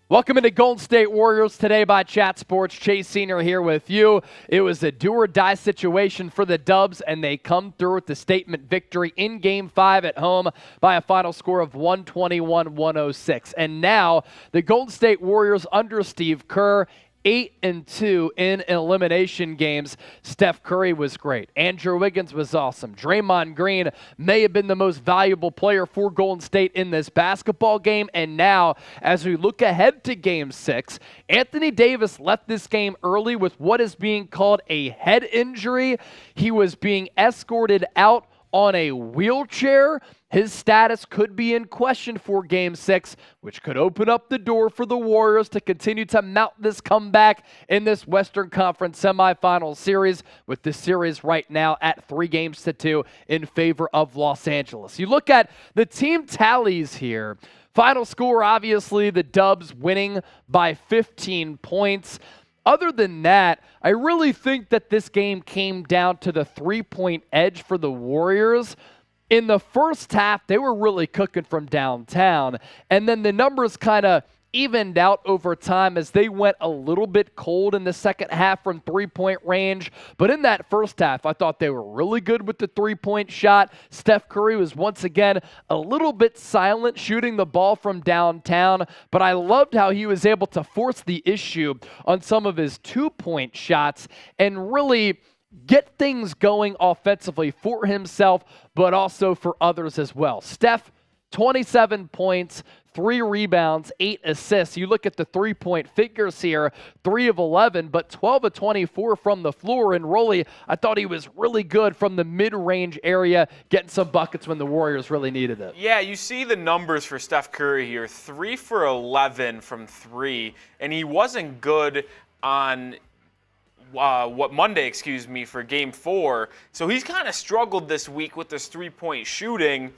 Welcome into Golden State Warriors today by Chat Sports. Chase Senior here with you. It was a do-or-die situation for the Dubs, and they come through with the statement victory in Game 5 at home by a final score of 121-106. And now the Golden State Warriors under Steve Kerr, 8-2 in elimination games. Steph Curry was great. Andrew Wiggins was awesome. Draymond Green may have been the most valuable player for Golden State in this basketball game. And now, as we look ahead to Game 6, Anthony Davis left this game early with what is being called a head injury. He was being escorted out on a wheelchair. His status could be in question for Game 6, which could open up the door for the Warriors to continue to mount this comeback in this Western Conference semifinal series, with the series right now at 3-2 in favor of Los Angeles. You look at the team tallies here. Final score, obviously, the Dubs winning by 15 points. Other than that, I really think that this game came down to the three-point edge for the Warriors. In the first half, they were really cooking from downtown, and then the numbers kind of evened out over time as they went a little bit cold in the second half from three-point range. But in that first half, I thought they were really good with the three-point shot. Steph Curry was once again a little bit silent shooting the ball from downtown, but I loved how he was able to force the issue on some of his two-point shots and really get things going offensively for himself, but also for others as well. Steph, 27 points, 3 rebounds, 8 assists. You look at the three-point figures here, 3 of 11, but 12 of 24 from the floor. And Rolly, I thought he was really good from the mid-range area, getting some buckets when the Warriors really needed it. Yeah, you see the numbers for Steph Curry here, 3 for 11 from 3, and he wasn't good on Monday, for Game 4. So he's kind of struggled this week with this three-point shooting.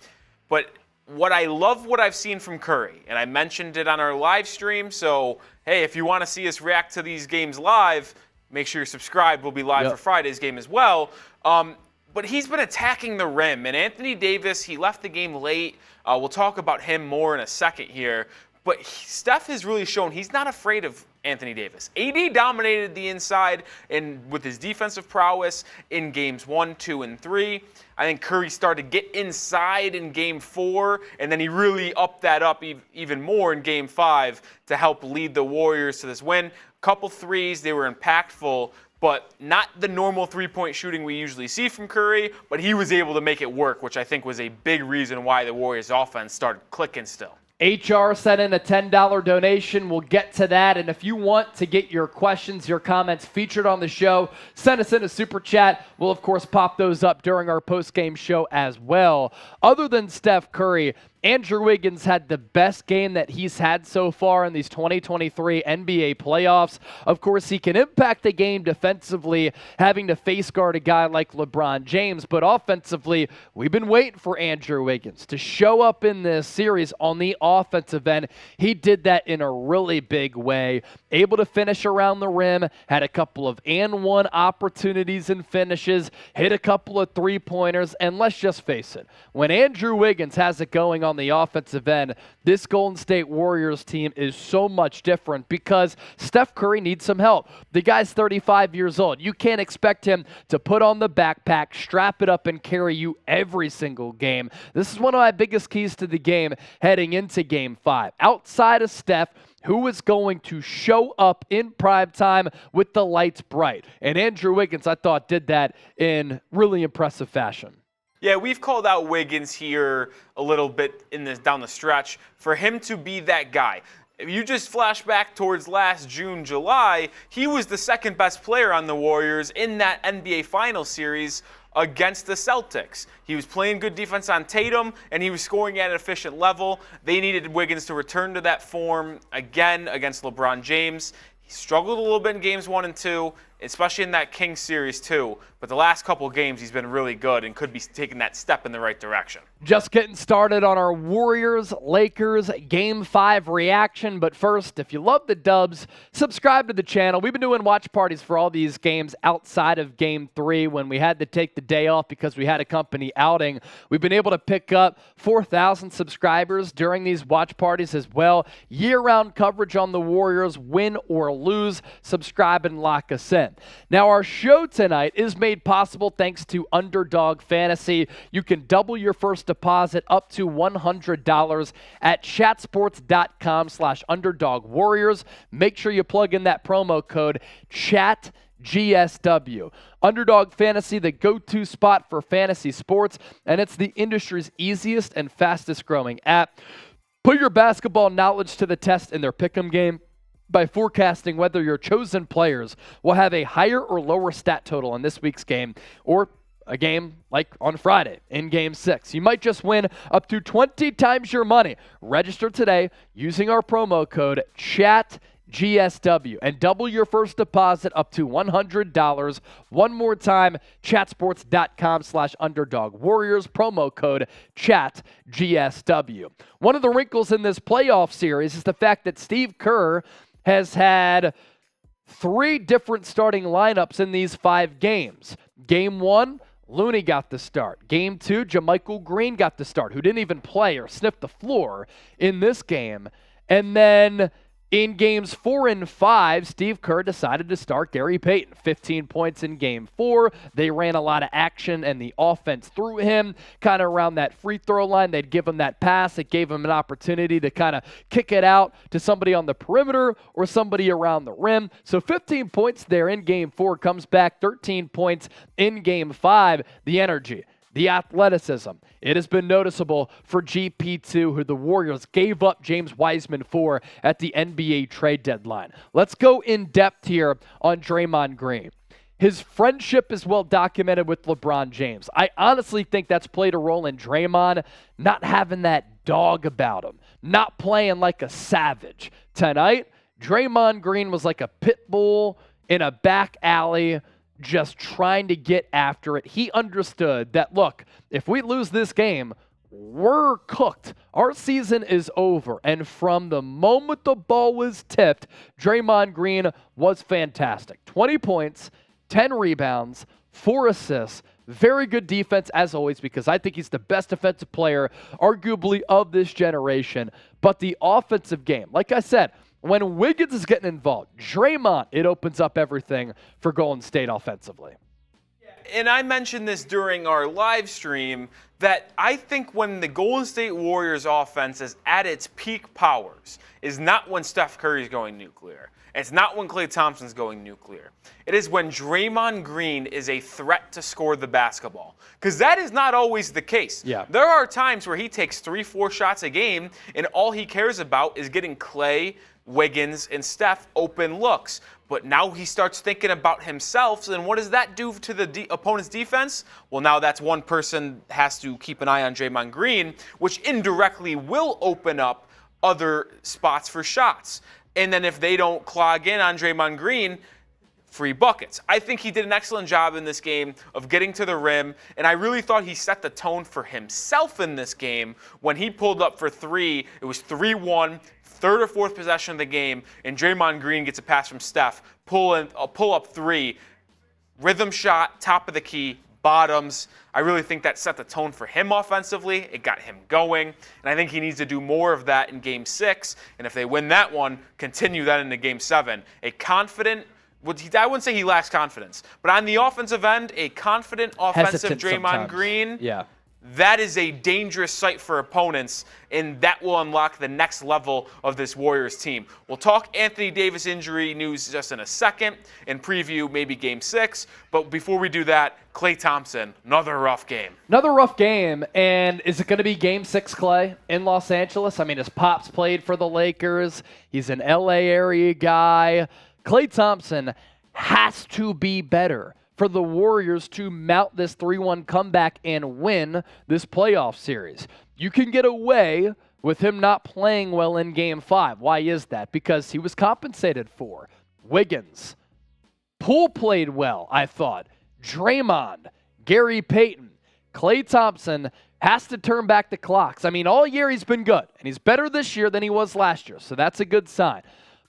But what I've seen from Curry, and I mentioned it on our live stream, so hey, if you want to see us react to these games live, make sure you're subscribed. We'll be live for Friday's game as well. But he's been attacking the rim, and Anthony Davis, he left the game late. We'll talk about him more in a second here. But Steph has really shown he's not afraid of Anthony Davis. AD dominated the inside and with his defensive prowess in games 1, 2, and 3. I think Curry started to get inside in Game 4, and then he really upped that up even more in Game 5 to help lead the Warriors to this win. Couple threes, they were impactful, but not the normal three-point shooting we usually see from Curry, but he was able to make it work, which I think was a big reason why the Warriors' offense started clicking still. HR sent in a $10 donation. We'll get to that. And if you want to get your questions, your comments featured on the show, send us in a super chat. We'll, of course, pop those up during our post-game show as well. Other than Steph Curry, Andrew Wiggins had the best game that he's had so far in these 2023 NBA playoffs. Of course, he can impact the game defensively, having to face guard a guy like LeBron James. But offensively, we've been waiting for Andrew Wiggins to show up in this series on the offensive end. He did that in a really big way. Able to finish around the rim, had a couple of and-one opportunities and finishes, hit a couple of three-pointers, and let's just face it, when Andrew Wiggins has it going on the offensive end, this Golden State Warriors team is so much different because Steph Curry needs some help. The guy's 35 years old. You can't expect him to put on the backpack, strap it up, and carry you every single game. This is one of my biggest keys to the game heading into Game 5. Outside of Steph, who is going to show up in prime time with the lights bright? And Andrew Wiggins, I thought, did that in really impressive fashion. Yeah, we've called out Wiggins here a little bit down the stretch for him to be that guy. If you just flash back towards last June, July, he was the second best player on the Warriors in that NBA Finals series against the Celtics. He was playing good defense on Tatum, and he was scoring at an efficient level. They needed Wiggins to return to that form again against LeBron James. He struggled a little bit in games 1 and 2. especially in that Kings series too. But the last couple of games, he's been really good and could be taking that step in the right direction. Just getting started on our Warriors-Lakers Game 5 reaction. But first, if you love the Dubs, subscribe to the channel. We've been doing watch parties for all these games outside of Game 3 when we had to take the day off because we had a company outing. We've been able to pick up 4,000 subscribers during these watch parties as well. Year-round coverage on the Warriors, win or lose. Subscribe and lock us in. Now, our show tonight is made possible thanks to Underdog Fantasy. You can double your first deposit up to $100 at chatsports.com/UnderdogWarriors. Make sure you plug in that promo code ChatGSW. Underdog Fantasy, the go-to spot for fantasy sports, and it's the industry's easiest and fastest growing app. Put your basketball knowledge to the test in their pick'em game by forecasting whether your chosen players will have a higher or lower stat total in this week's game, or a game like on Friday in Game 6. You might just win up to 20 times your money. Register today using our promo code ChatGSW and double your first deposit up to $100. One more time, chatsports.com/UnderdogWarriors, promo code ChatGSW. One of the wrinkles in this playoff series is the fact that Steve Kerr has had 3 different starting lineups in these 5 games. Game 1, Looney got the start. Game 2, JaMychal Green got the start, who didn't even play or sniff the floor in this game. And then in games 4 and 5, Steve Kerr decided to start Gary Payton. 15 points in game 4. They ran a lot of action and the offense through him. Kind of around that free throw line, they'd give him that pass. It gave him an opportunity to kind of kick it out to somebody on the perimeter or somebody around the rim. So 15 points there in game 4. Comes back 13 points in game 5. The energy, the athleticism, it has been noticeable for GP2, who the Warriors gave up James Wiseman for at the NBA trade deadline. Let's go in depth here on Draymond Green. His friendship is well documented with LeBron James. I honestly think that's played a role in Draymond not having that dog about him, not playing like a savage. Tonight, Draymond Green was like a pit bull in a back alley, just trying to get after it. He understood that, look, if we lose this game, we're cooked. Our season is over. And from the moment the ball was tipped, Draymond Green was fantastic. 20 points, 10 rebounds, 4 assists, very good defense as always, because I think he's the best defensive player, arguably, of this generation. But the offensive game, like I said, when Wiggins is getting involved, Draymond, it opens up everything for Golden State offensively. And I mentioned this during our live stream that I think when the Golden State Warriors offense is at its peak powers is not when Steph Curry is going nuclear. It's not when Klay Thompson's going nuclear. It is when Draymond Green is a threat to score the basketball. Because that is not always the case. Yeah. There are times where he takes 3-4 shots a game and all he cares about is getting Klay, Wiggins, and Steph open looks. But now he starts thinking about himself, and what does that do to the opponent's defense? Well, now that's one person has to keep an eye on Draymond Green, which indirectly will open up other spots for shots. And then if they don't clog in on Draymond Green, free buckets. I think he did an excellent job in this game of getting to the rim, and I really thought he set the tone for himself in this game. When he pulled up for 3, it was 3-1, third or fourth possession of the game, and Draymond Green gets a pass from Steph, pull up 3, rhythm shot, top of the key, bottoms. I really think that set the tone for him offensively. It got him going, and I think he needs to do more of that in Game 6, and if they win that one, continue that into Game 7. A confident, I wouldn't say he lacks confidence, but on the offensive end, a confident offensive Draymond Green, yeah, that is a dangerous sight for opponents, and that will unlock the next level of this Warriors team. We'll talk Anthony Davis injury news just in a second and preview maybe Game 6. But before we do that, Klay Thompson, another rough game. Another rough game, and is it going to be Game 6, Klay, in Los Angeles? I mean, his pops played for the Lakers. He's an LA area guy. Klay Thompson has to be better for the Warriors to mount this 3-1 comeback and win this playoff series. You can get away with him not playing well in Game 5. Why is that? Because he was compensated for. Wiggins, Poole played well, I thought. Draymond, Gary Payton, Klay Thompson has to turn back the clocks. I mean, all year he's been good, and he's better this year than he was last year, so that's a good sign.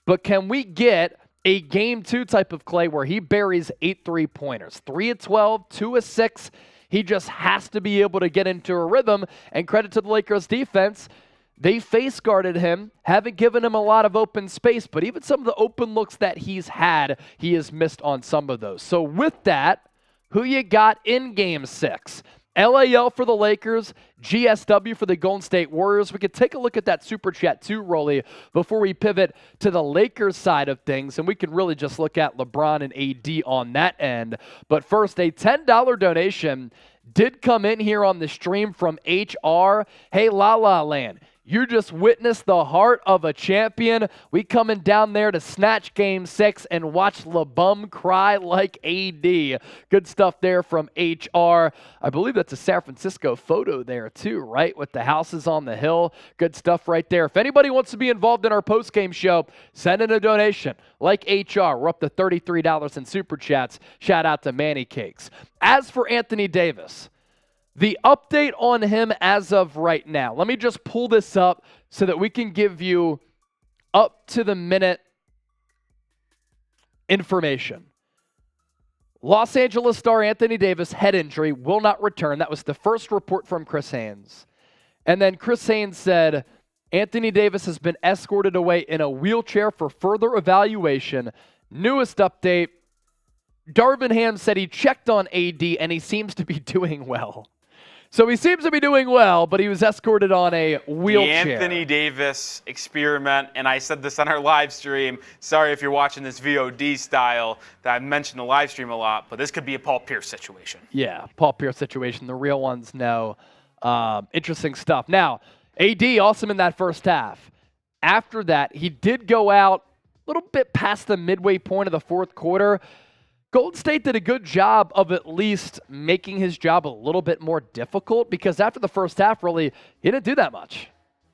But can we get a Game 2 type of Klay where he buries 8 3-pointers, 3 of 12, 2 of 6? He just has to be able to get into a rhythm, and credit to the Lakers defense. They face guarded him, haven't given him a lot of open space, but even some of the open looks that he's had, he has missed on some of those. So with that, who you got in Game 6? LAL for the Lakers, GSW for the Golden State Warriors. We could take a look at that Super Chat too, Rolly, before we pivot to the Lakers side of things, and we can really just look at LeBron and AD on that end. But first, a $10 donation did come in here on the stream from HR. Hey, La La Land, you just witnessed the heart of a champion. We coming down there to snatch Game 6 and watch LeBum cry like AD. Good stuff there from HR. I believe that's a San Francisco photo there too, right? With the houses on the hill. Good stuff right there. If anybody wants to be involved in our post-game show, send in a donation like HR. We're up to $33 in Super Chats. Shout out to Manny Cakes. As for Anthony Davis, the update on him as of right now. Let me just pull this up so that we can give you up-to-the-minute information. Los Angeles star Anthony Davis, head injury, will not return. That was the first report from Chris Haynes. And then Chris Haynes said, Anthony Davis has been escorted away in a wheelchair for further evaluation. Newest update, Darvin Ham said he checked on AD and he seems to be doing well. So he seems to be doing well, but he was escorted on a wheelchair. The Anthony Davis experiment, and I said this on our live stream. Sorry if you're watching this VOD style, that I mentioned the live stream a lot, but this could be a Paul Pierce situation. Yeah, Paul Pierce situation. The real ones know. Interesting stuff. Now, AD, awesome in that first half. After that, he did go out a little bit past the midway point of the fourth quarter. Golden State did a good job of at least making his job a little bit more difficult because after the first half, really, he didn't do that much.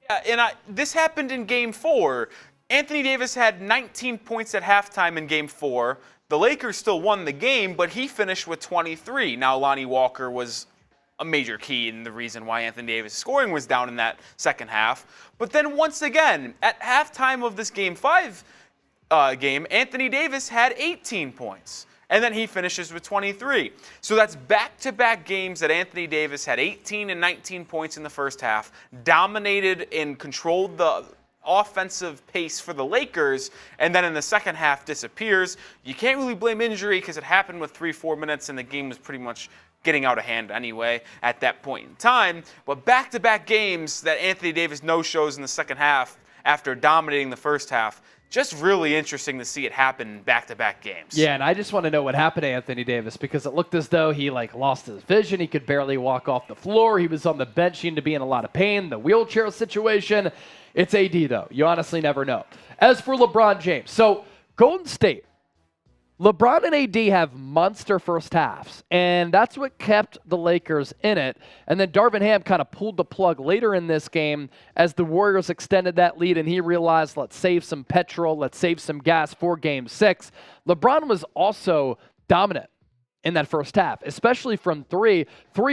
Yeah, and this happened in Game 4. Anthony Davis had 19 points at halftime in Game 4. The Lakers still won the game, but he finished with 23. Now, Lonnie Walker was a major key in the reason why Anthony Davis' scoring was down in that second half. But then once again, at halftime of this Game 5 game, Anthony Davis had 18 points. And then he finishes with 23. So that's back-to-back games that Anthony Davis had 18 and 19 points in the first half, dominated and controlled the offensive pace for the Lakers, and then in the second half disappears. You can't really blame injury because it happened with 3-4 minutes and the game was pretty much getting out of hand anyway at that point in time. But back-to-back games that Anthony Davis no-shows in the second half after dominating the first half. Just really interesting to see it happen in back-to-back games. Yeah, and I just want to know what happened to Anthony Davis because it looked as though he lost his vision. He could barely walk off the floor. He was on the bench, seemed to be in a lot of pain. The wheelchair situation. It's AD, though. You honestly never know. As for LeBron James, so Golden State, LeBron and AD have monster first halves, and that's what kept the Lakers in it. And then Darvin Ham kind of pulled the plug later in this game as the Warriors extended that lead, and he realized, let's save some petrol, let's save some gas for Game 6. LeBron was also dominant in that first half, especially from 3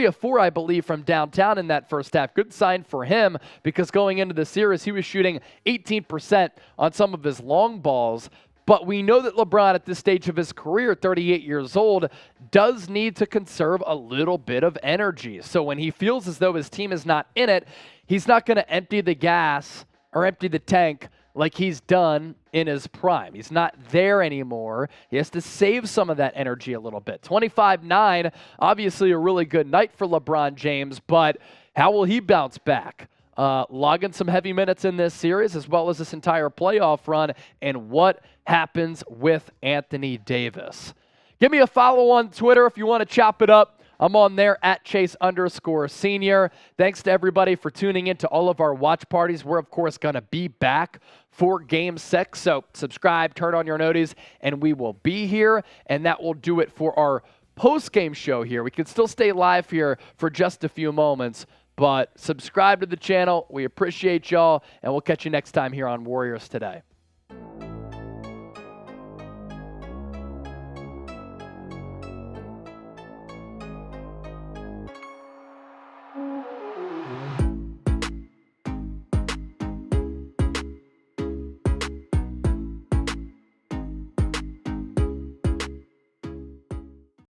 of 4, I believe, from downtown in that first half. Good sign for him because going into the series, he was shooting 18% on some of his long balls. But we know that LeBron at this stage of his career, 38 years old, does need to conserve a little bit of energy. So when he feels as though his team is not in it, he's not going to empty the gas or empty the tank like he's done in his prime. He's not there anymore. He has to save some of that energy a little bit. 25-9, obviously a really good night for LeBron James, but how will he bounce back? Logging some heavy minutes in this series as well as this entire playoff run, and what happens with Anthony Davis. Give me a follow on Twitter if you want to chop it up. I'm on there at Chase_Senior. Thanks to everybody for tuning in to all of our watch parties. We're, of course, going to be back for Game 6. So subscribe, turn on your noties, and we will be here. And that will do it for our post-game show here. We can still stay live here for just a few moments, but subscribe to the channel. We appreciate y'all, and we'll catch you next time here on Warriors Today.